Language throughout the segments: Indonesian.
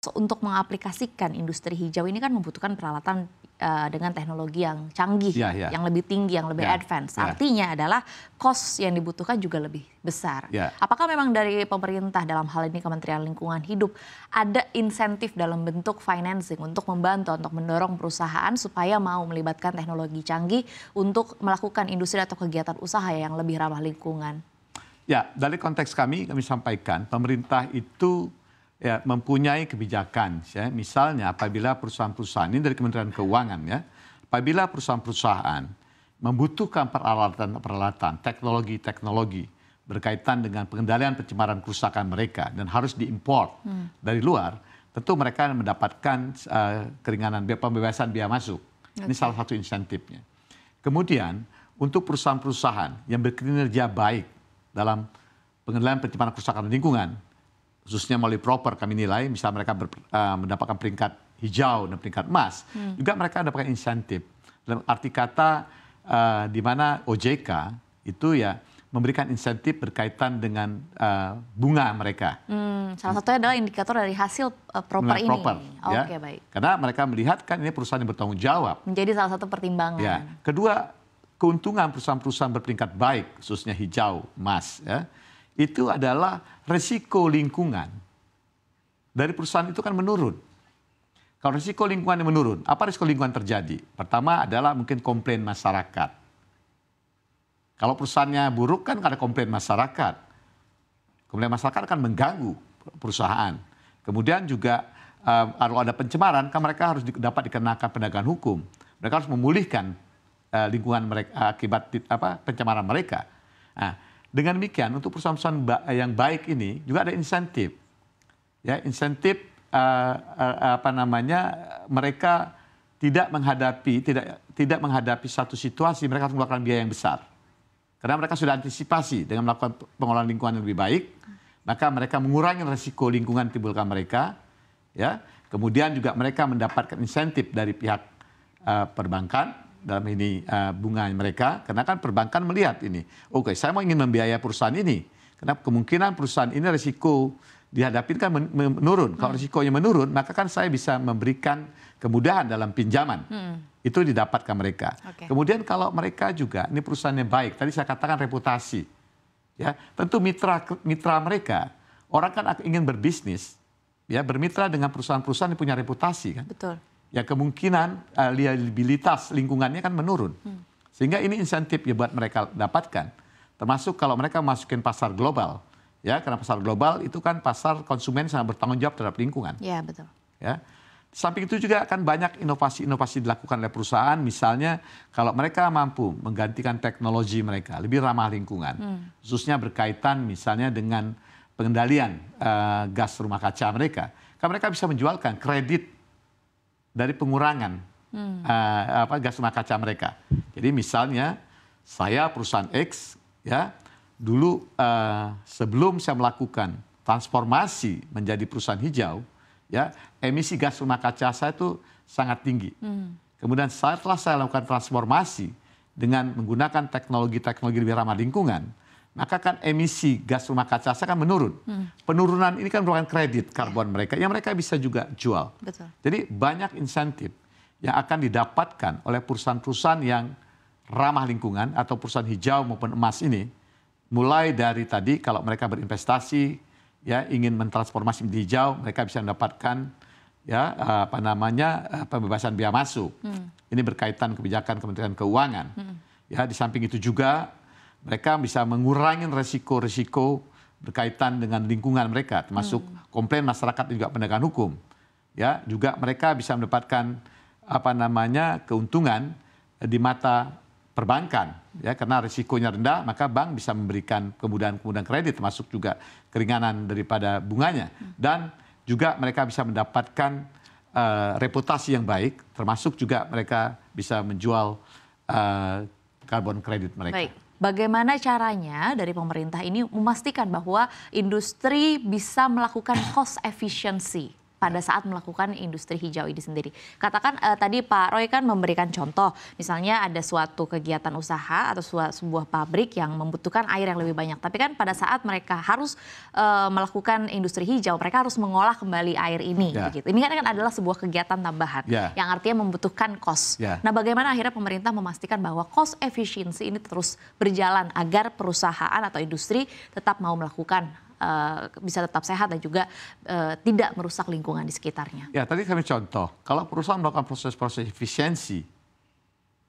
Untuk mengaplikasikan industri hijau ini kan membutuhkan peralatan dengan teknologi yang canggih, yang lebih tinggi, yang lebih advance. Artinya adalah cost yang dibutuhkan juga lebih besar. Apakah memang dari pemerintah dalam hal ini Kementerian Lingkungan Hidup ada insentif dalam bentuk financing untuk membantu, untuk mendorong perusahaan supaya mau melibatkan teknologi canggih untuk melakukan industri atau kegiatan usaha yang lebih ramah lingkungan? Ya, dari konteks kami sampaikan pemerintah itu mempunyai kebijakan, ya. Misalnya apabila perusahaan-perusahaan ini dari Kementerian Keuangan, ya, apabila perusahaan-perusahaan membutuhkan peralatan, teknologi berkaitan dengan pengendalian pencemaran kerusakan mereka dan harus diimpor dari luar, tentu mereka mendapatkan keringanan pembebasan biaya masuk. Ini salah satu insentifnya. Kemudian untuk perusahaan-perusahaan yang berkinerja baik dalam pengendalian pencemaran kerusakan lingkungan, khususnya melalui proper kami nilai, misalnya mereka mendapatkan peringkat hijau dan peringkat emas, juga mereka mendapatkan insentif. Dalam arti kata di mana OJK itu ya memberikan insentif berkaitan dengan bunga mereka. Salah satunya adalah indikator dari hasil proper ini. Oke, baik. Karena mereka melihat kan ini perusahaan yang bertanggung jawab. Menjadi salah satu pertimbangan. Ya. Kedua, keuntungan perusahaan-perusahaan berperingkat baik, khususnya hijau, emas, ya, itu adalah resiko lingkungan dari perusahaan itu kan menurun. Kalau risiko lingkungan yang menurun, apa risiko lingkungan terjadi? Pertama adalah mungkin komplain masyarakat. Kalau perusahaannya buruk kan ada komplain masyarakat. Komplain masyarakat akan mengganggu perusahaan. Kemudian juga kalau ada pencemaran kan mereka harus dapat dikenakan penegakan hukum. Mereka harus memulihkan lingkungan mereka akibat pencemaran mereka. Nah, dengan demikian untuk perusahaan-perusahaan yang baik ini juga ada insentif, ya, insentif mereka tidak menghadapi satu situasi mereka harus mengeluarkan biaya yang besar, karena mereka sudah antisipasi dengan melakukan pengelolaan lingkungan yang lebih baik, maka mereka mengurangi risiko lingkungan timbulkan mereka, ya. Kemudian juga mereka mendapatkan insentif dari pihak perbankan. Dalam ini bunga mereka, karena kan perbankan melihat ini, oke, saya mau ingin membiayai perusahaan ini, karena kemungkinan perusahaan ini risiko dihadapi kan menurun. Kalau risikonya menurun, maka kan saya bisa memberikan kemudahan dalam pinjaman. Itu didapatkan mereka. Kemudian kalau mereka juga, ini perusahaannya baik, tadi saya katakan reputasi, ya, tentu mitra mereka, orang kan ingin berbisnis, ya, bermitra dengan perusahaan-perusahaan yang punya reputasi, kan. Betul. Ya kemungkinan liabilitas lingkungannya kan menurun. Sehingga ini insentif ya buat mereka dapatkan. Termasuk kalau mereka masukin pasar global. Ya, karena pasar global itu kan pasar konsumen sangat bertanggung jawab terhadap lingkungan. Ya, betul. Ya. Samping itu juga akan banyak inovasi-inovasi dilakukan oleh perusahaan. Misalnya kalau mereka mampu menggantikan teknologi mereka lebih ramah lingkungan. Khususnya berkaitan misalnya dengan pengendalian gas rumah kaca mereka. Kan mereka bisa menjualkan kredit dari pengurangan gas rumah kaca mereka. Jadi misalnya saya perusahaan X, ya, dulu sebelum saya melakukan transformasi menjadi perusahaan hijau, ya, emisi gas rumah kaca saya itu sangat tinggi. Kemudian setelah saya lakukan transformasi dengan menggunakan teknologi-teknologi lebih ramah lingkungan, maka kan emisi gas rumah kaca saya kan menurun. Penurunan ini kan merupakan kredit karbon mereka yang mereka bisa juga jual. Betul. Jadi banyak insentif yang akan didapatkan oleh perusahaan-perusahaan yang ramah lingkungan atau perusahaan hijau maupun emas ini, mulai dari tadi kalau mereka berinvestasi, ya, ingin mentransformasi menjadi hijau, mereka bisa mendapatkan ya pembebasan biaya masuk. Ini berkaitan kebijakan Kementerian Keuangan. Ya, di samping itu juga mereka bisa mengurangi risiko-risiko berkaitan dengan lingkungan mereka, termasuk komplain masyarakat dan juga penegakan hukum. Ya, juga mereka bisa mendapatkan keuntungan di mata perbankan, ya, karena risikonya rendah, maka bank bisa memberikan kemudahan-kemudahan kredit, termasuk juga keringanan daripada bunganya, dan juga mereka bisa mendapatkan reputasi yang baik, termasuk juga mereka bisa menjual karbon kredit mereka. Baik. Bagaimana caranya dari pemerintah ini memastikan bahwa industri bisa melakukan cost efficiency pada saat melakukan industri hijau ini sendiri. Katakan tadi Pak Roy kan memberikan contoh, misalnya ada suatu kegiatan usaha atau sebuah pabrik yang membutuhkan air yang lebih banyak. Tapi kan pada saat mereka harus melakukan industri hijau, mereka harus mengolah kembali air ini. Begitu. Ini kan adalah sebuah kegiatan tambahan yang artinya membutuhkan cost. Nah, bagaimana akhirnya pemerintah memastikan bahwa cost efficiency ini terus berjalan agar perusahaan atau industri tetap mau melakukan bisa tetap sehat dan juga tidak merusak lingkungan di sekitarnya. Ya, tadi kami contoh, kalau perusahaan melakukan proses-proses efisiensi,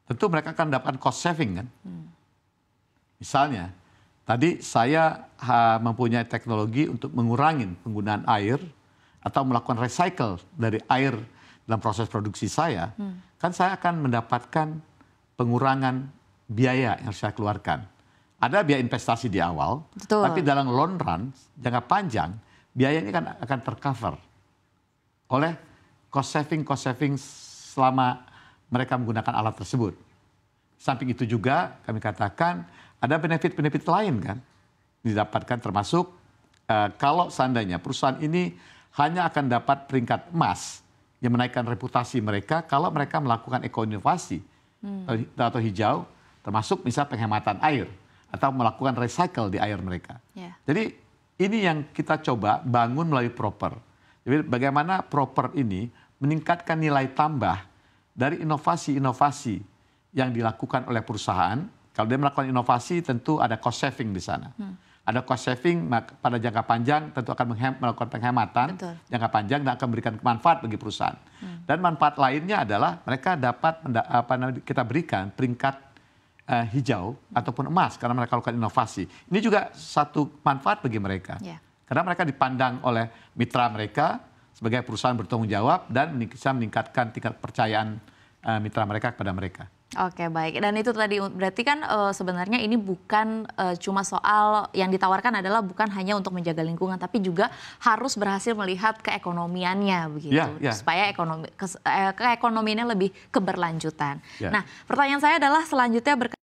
tentu mereka akan mendapatkan cost saving kan. Misalnya, tadi saya mempunyai teknologi untuk mengurangi penggunaan air atau melakukan recycle dari air dalam proses produksi saya, kan saya akan mendapatkan pengurangan biaya yang saya keluarkan. Ada biaya investasi di awal, tapi dalam long run, jangka panjang, biaya ini kan akan tercover oleh cost saving selama mereka menggunakan alat tersebut. Samping itu juga kami katakan ada benefit-benefit lain kan didapatkan, termasuk kalau seandainya perusahaan ini hanya akan dapat peringkat emas yang menaikkan reputasi mereka kalau mereka melakukan ekoinovasi atau hijau, termasuk misal penghematan air atau melakukan recycle di air mereka. Jadi ini yang kita coba bangun melalui proper. Jadi bagaimana proper ini meningkatkan nilai tambah dari inovasi-inovasi yang dilakukan oleh perusahaan. Kalau dia melakukan inovasi tentu ada cost saving di sana. Ada cost saving pada jangka panjang tentu akan melakukan penghematan jangka panjang dan akan memberikan manfaat bagi perusahaan. Dan manfaat lainnya adalah mereka dapat kita berikan peringkat hijau ataupun emas karena mereka lakukan inovasi. Ini juga satu manfaat bagi mereka. Karena mereka dipandang oleh mitra mereka sebagai perusahaan bertanggung jawab dan bisa meningkatkan tingkat kepercayaan mitra mereka kepada mereka. Oke, baik. Dan itu tadi berarti kan sebenarnya ini bukan cuma soal yang ditawarkan adalah bukan hanya untuk menjaga lingkungan, tapi juga harus berhasil melihat keekonomiannya begitu, supaya keekonomiannya lebih keberlanjutan. Nah, pertanyaan saya adalah selanjutnya